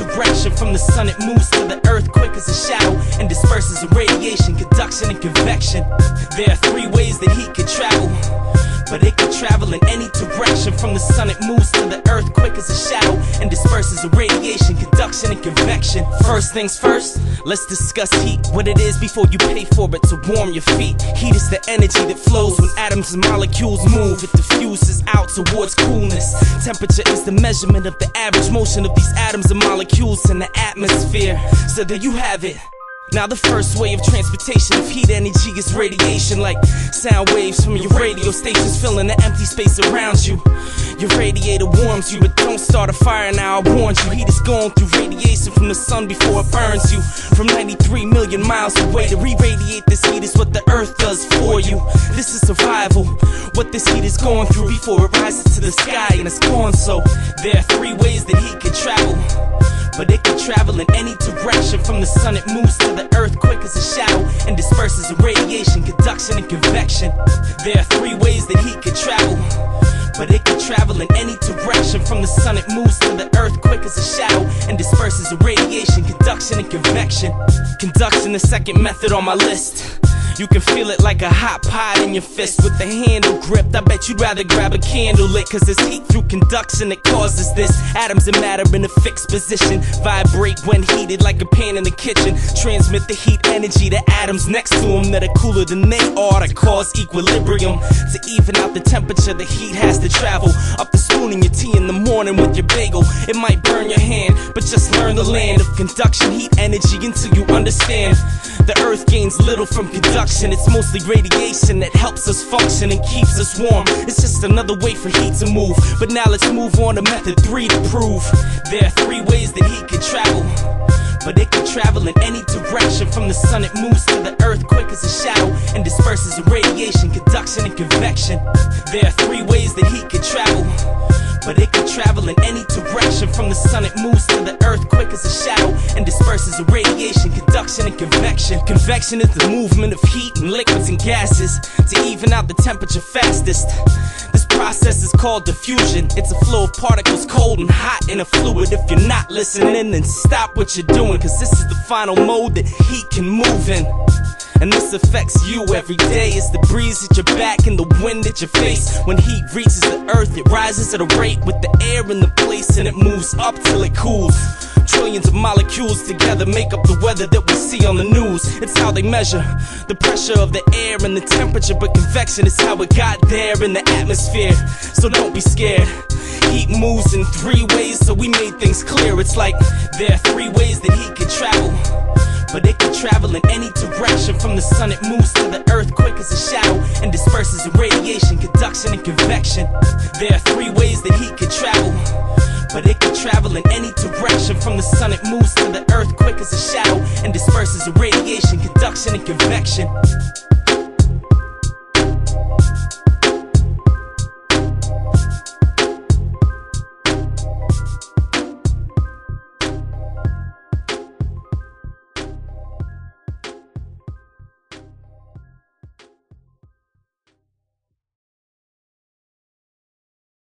direction. From the sun it moves to the earth quick as a shadow and disperses in radiation, conduction, and convection. There are three ways that heat can travel, but it can travel in any direction. From the sun it moves to the earth quick as a shadow and disperses in radiation, conduction, and convection. First things first, let's discuss heat, what it is before you pay for it to warm your feet. Heat is the energy that flows when atoms and molecules move. It diffuses out towards coolness. Temperature is the measurement of the average motion of these atoms and molecules in the atmosphere. So there you have it. Now the first way of transportation of heat energy is radiation, like sound waves from your radio stations filling the empty space around you. Your radiator warms you, but don't start a fire now, I warned you. Heat is going through radiation from the sun before it burns you. From 93 million miles away, to re-radiate this heat is what the earth does for you. This is survival, what this heat is going through before it rises to the sky and it's gone. So there are three ways that heat can travel, but it can travel in any direction. From the sun it moves to the earth quick as a shadow and disperses in radiation, conduction, and convection. There are three ways that heat can travel, but it can travel in any direction. From the sun it moves to the earth quick as a shadow and disperses in radiation, conduction, and convection. Conduction, the second method on my list. You can feel it like a hot pot in your fist with the handle gripped. I bet you'd rather grab a candle lit, cause it's heat through conduction that causes this. Atoms and matter in a fixed position vibrate when heated like a pan in the kitchen. Transmit the heat energy to atoms next to them that are cooler than they are to cause equilibrium. To even out the temperature, the heat has to travel up the spoon in your tea in the morning with your bagel. It might burn your hand, but just learn the land of conduction, heat energy, until you understand. The earth gains little from conduction. It's mostly radiation that helps us function and keeps us warm. It's just another way for heat to move. But now let's move on to method 3 to prove. There are three ways that heat can travel, but it can travel in any direction. From the sun it moves to the earth quick as a shadow and disperses in radiation, conduction, and convection. There are three ways that heat can travel, but it can travel in any direction. From the sun it moves to the earth quick as a shadow and disperses in radiation, conduction, and convection. Convection is the movement of heat in liquids and gases to even out the temperature fastest. This process is called diffusion. It's a flow of particles cold and hot in a fluid. If you're not listening, then stop what you're doing, cause this is the final mode that heat can move in. And this affects you every day. It's the breeze at your back and the wind at your face. When heat reaches the earth, it rises at a rate with the air in the place, and it moves up till it cools. Trillions of molecules together make up the weather that we see on the news. It's how they measure the pressure of the air and the temperature, but convection is how it got there in the atmosphere. So don't be scared. Heat moves in three ways, so we made things clear. It's like there are three ways that heat can travel, but it can travel in any direction. From the sun it moves to the earth quick as a shadow and disperses in radiation, conduction, and convection. There are three ways that heat can travel, but it can travel in any direction. From the sun it moves to the earth quick as a shadow and disperses in radiation, conduction, and convection.